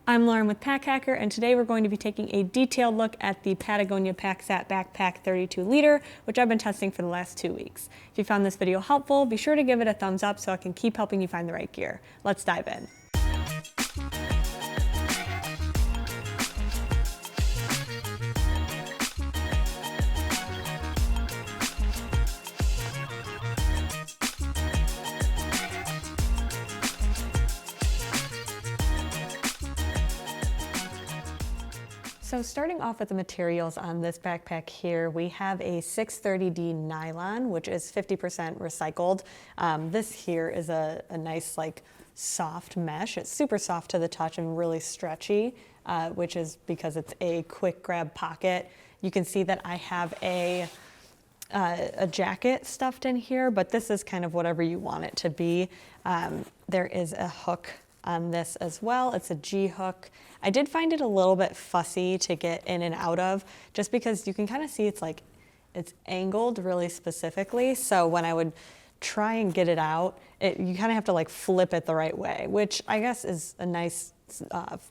I'm Lauren with Pack Hacker, and today we're going to be taking a detailed look at the Patagonia Paxat Backpack 32 liter, which I've been testing for the last 2 weeks. If you found this video helpful, be sure to give it a thumbs up so I can keep helping you find the right gear. Let's dive in. So starting off with the materials on this backpack here, we have a 630D nylon, which is 50% recycled. This here is a nice soft mesh. It's super soft to the touch and really stretchy, which is because it's a quick grab pocket. You can see that I have a jacket stuffed in here, but this is kind of whatever you want it to be. There is a hook on this as well. It's a G hook. I did find it a little bit fussy to get in and out of, just because you can kind of see it's angled really specifically. So when I would try and get it out, you kind of have to flip it the right way, which I guess is a nice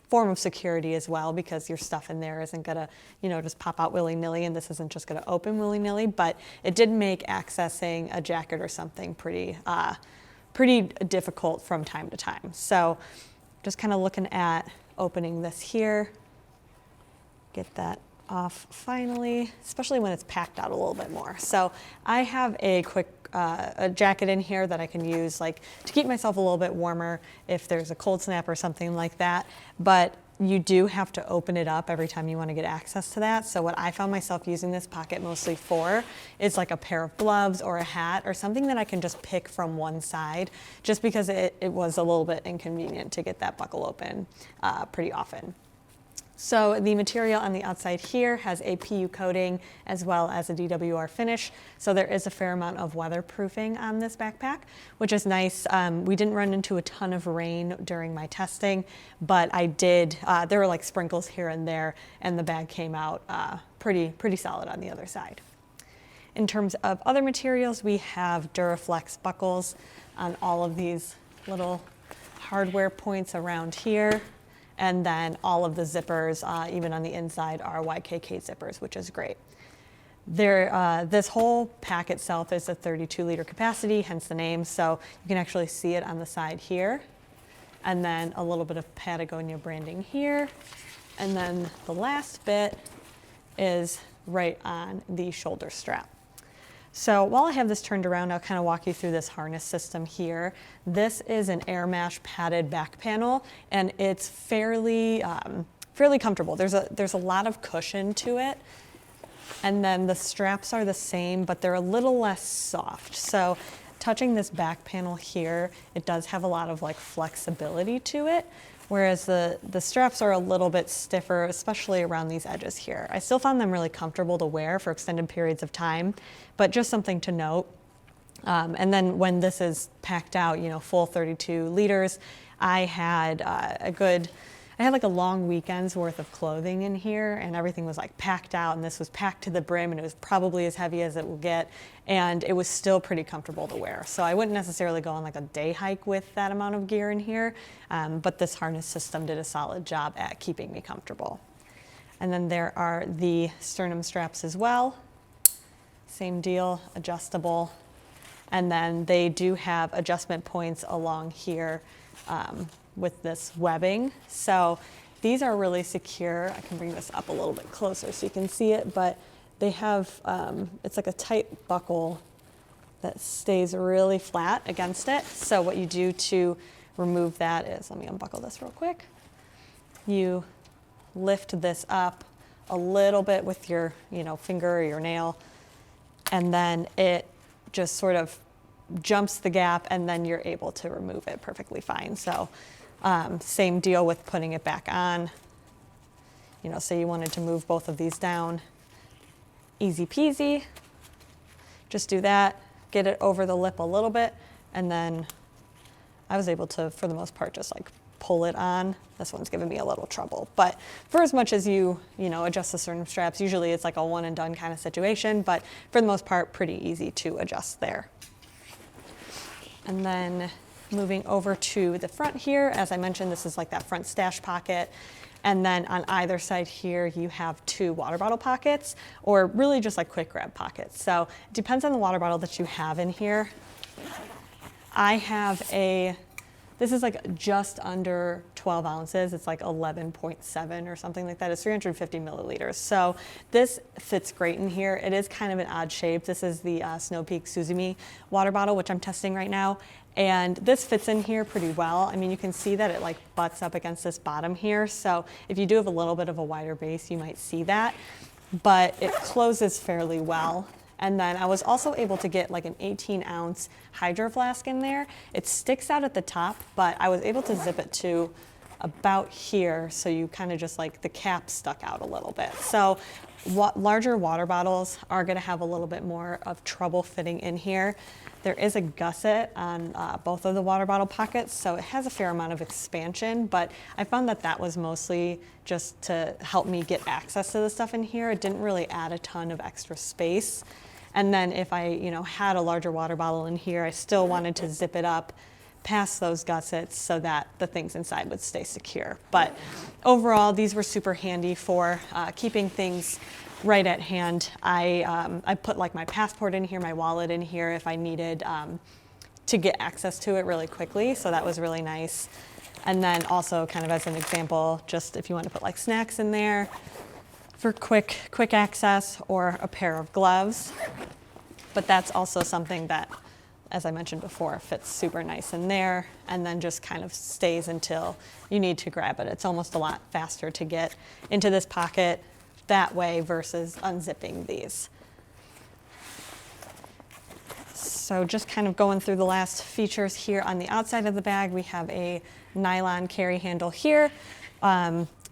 form of security as well, because your stuff in there isn't gonna, just pop out willy-nilly, and this isn't just gonna open willy-nilly. But it did make accessing a jacket or something pretty difficult from time to time. So just kind of looking at opening this here, get that off finally, especially when it's packed out a little bit more. So I have a quick a jacket in here that I can use to keep myself a little bit warmer if there's a cold snap or something like that. But you do have to open it up every time you want to get access to that. So what I found myself using this pocket mostly for is a pair of gloves or a hat or something that I can just pick from one side, just because it was a little bit inconvenient to get that buckle open pretty often. So the material on the outside here has a PU coating as well as a DWR finish. So there is a fair amount of weatherproofing on this backpack, which is nice. We didn't run into a ton of rain during my testing, but I did. There were sprinkles here and there, and the bag came out pretty solid on the other side. In terms of other materials, we have Duraflex buckles on all of these little hardware points around here. And then all of the zippers, even on the inside, are YKK zippers, which is great. This whole pack itself is a 32 liter capacity, hence the name. So you can actually see it on the side here. And then a little bit of Patagonia branding here. And then the last bit is right on the shoulder strap. So while I have this turned around, I'll kind of walk you through this harness system here. This is an air mash padded back panel, and it's fairly comfortable. There's a lot of cushion to it, and then the straps are the same, but they're a little less soft. So touching this back panel here, it does have a lot of flexibility to it, whereas the straps are a little bit stiffer, especially around these edges here. I still found them really comfortable to wear for extended periods of time, but just something to note. And then when this is packed out, full 32 liters, I had a long weekend's worth of clothing in here, and everything was packed out, and this was packed to the brim, and it was probably as heavy as it will get, and it was still pretty comfortable to wear. So I wouldn't necessarily go on a day hike with that amount of gear in here, but this harness system did a solid job at keeping me comfortable. And then there are the sternum straps as well. Same deal, adjustable. And then they do have adjustment points along here with this webbing. So these are really secure. I can bring this up a little bit closer so you can see it, but they have, it's a tight buckle that stays really flat against it. So what you do to remove that is, let me unbuckle this real quick. You lift this up a little bit with your finger or your nail, and then it just sort of jumps the gap, and then you're able to remove it perfectly fine. So same deal with putting it back on. Say you wanted to move both of these down, easy peasy. Just do that, get it over the lip a little bit, and then I was able to, for the most part, just pull it on. This one's giving me a little trouble, but for as much as you adjust the sternum straps, usually it's a one and done kind of situation, but for the most part, pretty easy to adjust there. And then Moving over to the front here, as I mentioned, this is like that front stash pocket. And then on either side here, you have 2 water bottle pockets, or really just like quick grab pockets. So it depends on the water bottle that you have in here. I have this is like just under 12 ounces. It's like 11.7 or something like that. It's 350 milliliters. So this fits great in here. It is kind of an odd shape. This is the Snow Peak Suzumi water bottle, which I'm testing right now. And this fits in here pretty well. I mean, you can see that it like butts up against this bottom here. So if you do have a little bit of a wider base, you might see that, but it closes fairly well. And then I was also able to get like an 18-ounce hydro flask in there. It sticks out at the top, but I was able to zip it to about here, so you kind of just like the cap stuck out a little bit. So larger water bottles are gonna have a little bit more of trouble fitting in here. There is a gusset on both of the water bottle pockets, so it has a fair amount of expansion, but I found that that was mostly just to help me get access to the stuff in here. It didn't really add a ton of extra space. And then if I, had a larger water bottle in here, I still wanted to zip it up past those gussets so that the things inside would stay secure. But overall, these were super handy for keeping things right at hand. I put like my passport in here, my wallet in here if I needed to get access to it really quickly. So that was really nice. And then also kind of as an example, just if you want to put like snacks in there for quick access, or a pair of gloves. But that's also something that, as I mentioned before, fits super nice in there and then just kind of stays until you need to grab it. It's almost a lot faster to get into this pocket that way versus unzipping these. So just kind of going through the last features here on the outside of the bag, we have a nylon carry handle here.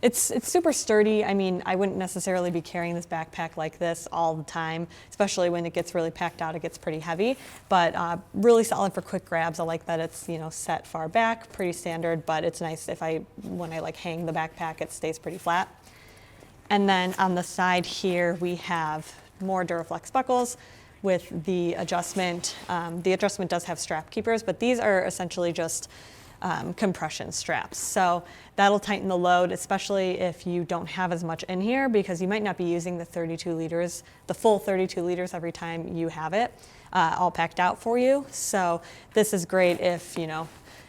It's super sturdy. I mean, I wouldn't necessarily be carrying this backpack like this all the time, especially when it gets really packed out, it gets pretty heavy, but really solid for quick grabs. I like that it's, set far back, pretty standard, but it's nice when I like hang the backpack, it stays pretty flat. And then on the side here, we have more Duraflex buckles with the adjustment. The adjustment does have strap keepers, but these are essentially just compression straps. So that'll tighten the load, especially if you don't have as much in here, because you might not be using the 32 liters, the full 32 liters every time you have it all packed out for you. So this is great if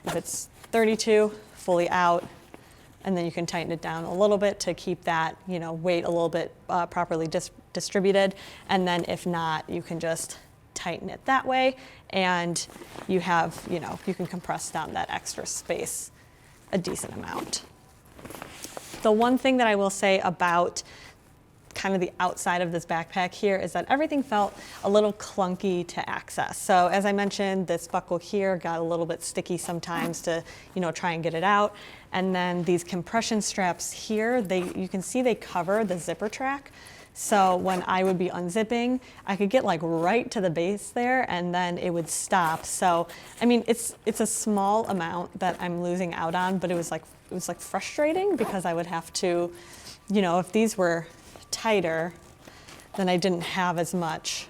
it's 32 fully out, and then you can tighten it down a little bit to keep that weight a little bit properly distributed. And then if not, you can just tighten it that way, and you have, you can compress down that extra space a decent amount. The one thing that I will say about kind of the outside of this backpack here is that everything felt a little clunky to access. So as I mentioned, this buckle here got a little bit sticky sometimes to, try and get it out. And then these compression straps here, you can see they cover the zipper track. So when I would be unzipping, I could get like right to the base there and then it would stop. So, I mean, it's a small amount that I'm losing out on, but it was like frustrating because I would have to, if these were tighter, then I didn't have as much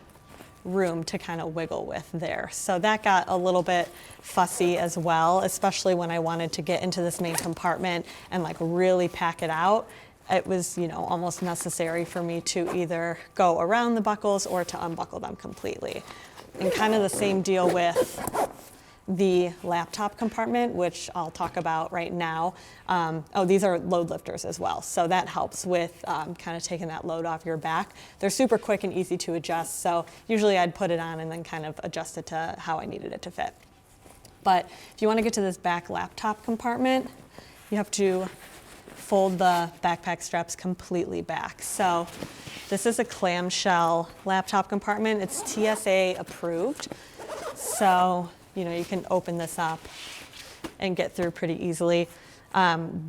room to kind of wiggle with there. So that got a little bit fussy as well, especially when I wanted to get into this main compartment and like really pack it out. It was, almost necessary for me to either go around the buckles or to unbuckle them completely. And kind of the same deal with the laptop compartment, which I'll talk about right now. These are load lifters as well. So that helps with kind of taking that load off your back. They're super quick and easy to adjust. So usually I'd put it on and then kind of adjust it to how I needed it to fit. But if you want to get to this back laptop compartment, you have to fold the backpack straps completely back. So this is a clamshell laptop compartment. It's TSA approved. So, you can open this up and get through pretty easily.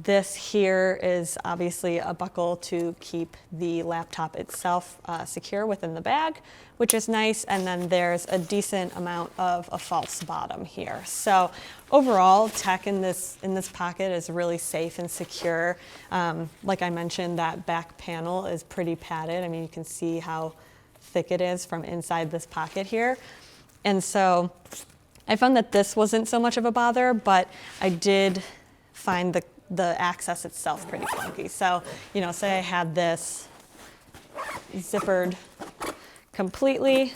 This here is obviously a buckle to keep the laptop itself secure within the bag, which is nice. And then there's a decent amount of a false bottom here. So overall, tech in this pocket is really safe and secure. Like I mentioned, that back panel is pretty padded. I mean, you can see how thick it is from inside this pocket here. And so I found that this wasn't so much of a bother, but I did find the access itself pretty clunky. So, you know, say I had this zippered completely,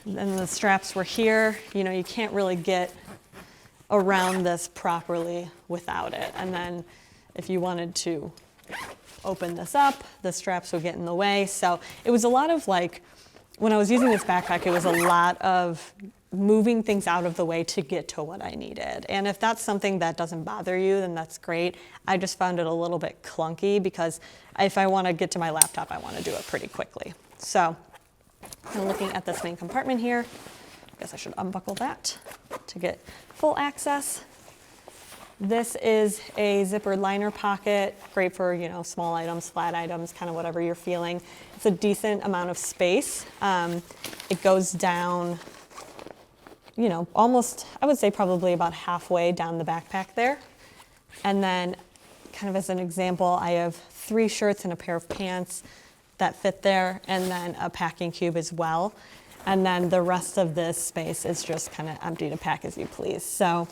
and the straps were here, you know, you can't really get around this properly without it. And then if you wanted to open this up, the straps would get in the way. So it was a lot of like, when I was using this backpack, it was a lot of moving things out of the way to get to what I needed. And if that's something that doesn't bother you, then that's great. I just found it a little bit clunky because if I want to get to my laptop, I want to do it pretty quickly. So I'm looking at this main compartment here. I guess I should unbuckle that to get full access. This is a zippered liner pocket, great for, you know, small items, flat items, kind of whatever you're feeling. It's a decent amount of space. It goes down, you know, almost, I would say probably about halfway down the backpack there. And then kind of as an example, I have 3 shirts and a pair of pants that fit there, and then a packing cube as well. And then the rest of this space is just kind of empty to pack as you please. So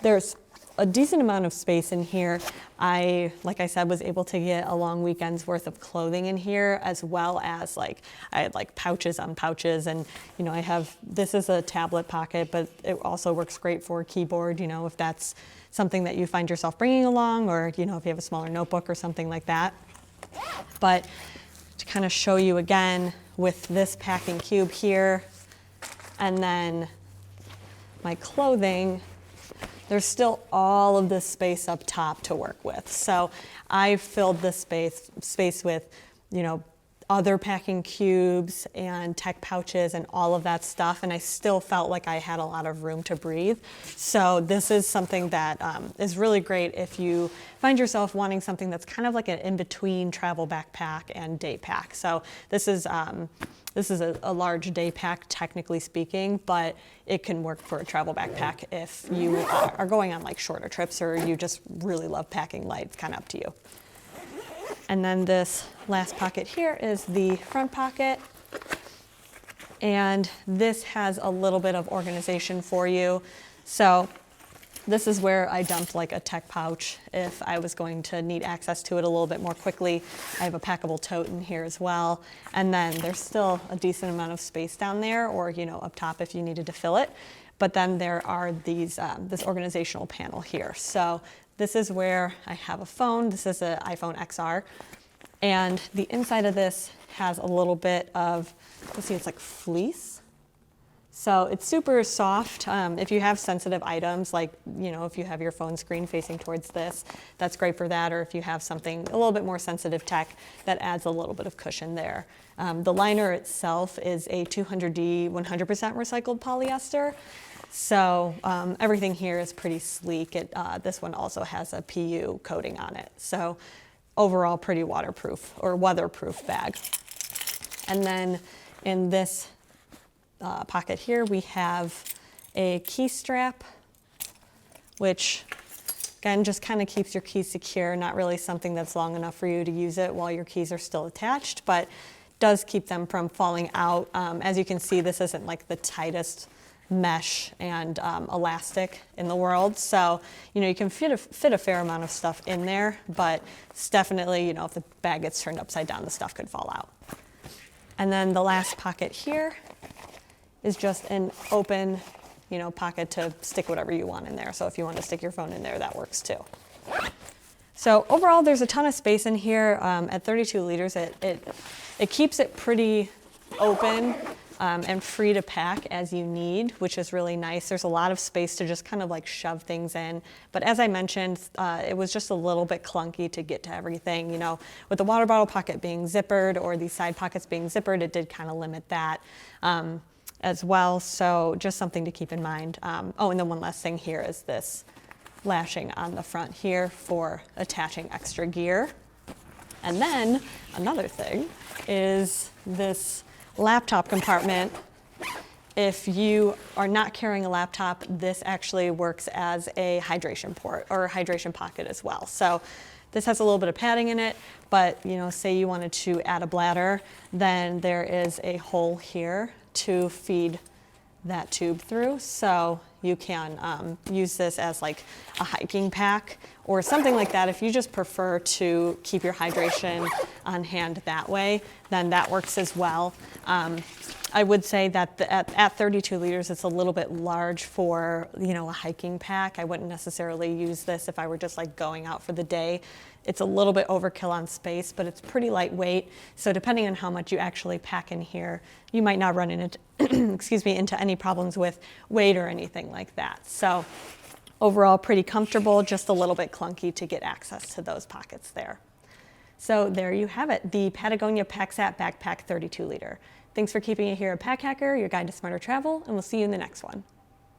there's a decent amount of space in here. I, like I said, was able to get a long weekend's worth of clothing in here, as well as like, I had like pouches on pouches, and you know, I have, this is a tablet pocket, but it also works great for a keyboard, you know, if that's something that you find yourself bringing along, or you know, if you have a smaller notebook or something like that. But to kind of show you again, with this packing cube here, and then my clothing, there's still all of this space up top to work with. So I filled this space with, you know, other packing cubes and tech pouches and all of that stuff, and I still felt like I had a lot of room to breathe. So this is something that is really great if you find yourself wanting something that's kind of like an in-between travel backpack and day pack. So this is a large day pack, technically speaking, but it can work for a travel backpack if you are going on like shorter trips, or you just really love packing light. It's kind of up to you. And then this last pocket here is the front pocket. And this has a little bit of organization for you. So this is where I dumped like a tech pouch if I was going to need access to it a little bit more quickly. I have a packable tote in here as well. And then there's still a decent amount of space down there, or you know, up top if you needed to fill it. But then there are these this organizational panel here. So this is where I have a phone. This is an iPhone XR. And the inside of this has a little bit of, let's see, it's like fleece. So it's super soft. If you have sensitive items, like, you know, if you have your phone screen facing towards this, that's great for that. Or if you have something a little bit more sensitive tech, that adds a little bit of cushion there. The liner itself is a 200D 100% recycled polyester. So everything here is pretty sleek. This one also has a PU coating on it. So overall pretty waterproof or weatherproof bag. And then in this pocket here, we have a key strap, which again just kind of keeps your keys secure, not really something that's long enough for you to use it while your keys are still attached, but does keep them from falling out. As you can see, this isn't like the tightest mesh and elastic in the world, so you know, you can fit a fair amount of stuff in there, but it's definitely, you know, if the bag gets turned upside down, the stuff could fall out. And then the last pocket here is just an open, you know, pocket to stick whatever you want in there. So if you want to stick your phone in there, that works too. So overall, there's a ton of space in here. At 32 liters, it keeps it pretty open and free to pack as you need, which is really nice. There's a lot of space to just kind of like shove things in. But as I mentioned, it was just a little bit clunky to get to everything. You know, with the water bottle pocket being zippered or these side pockets being zippered, it did kind of limit that as well. So just something to keep in mind. Oh, and then one last thing here is this lashing on the front here for attaching extra gear. And then another thing is this laptop compartment. If you are not carrying a laptop, this actually works as a hydration port or a hydration pocket as well. So this has a little bit of padding in it, but you know, say you wanted to add a bladder, then there is a hole here to feed that tube through. So you can use this as like a hiking pack or something like that. If you just prefer to keep your hydration on hand that way, then that works as well. I would say that at 32 liters, it's a little bit large for, a hiking pack. I wouldn't necessarily use this if I were just like going out for the day. It's a little bit overkill on space, but it's pretty lightweight. So depending on how much you actually pack in here, you might not run into, into any problems with weight or anything like that. So overall, pretty comfortable, just a little bit clunky to get access to those pockets there. So there you have it, the Patagonia Paxat Backpack 32 liter. Thanks for keeping it here at Pack Hacker, your guide to smarter travel, and we'll see you in the next one.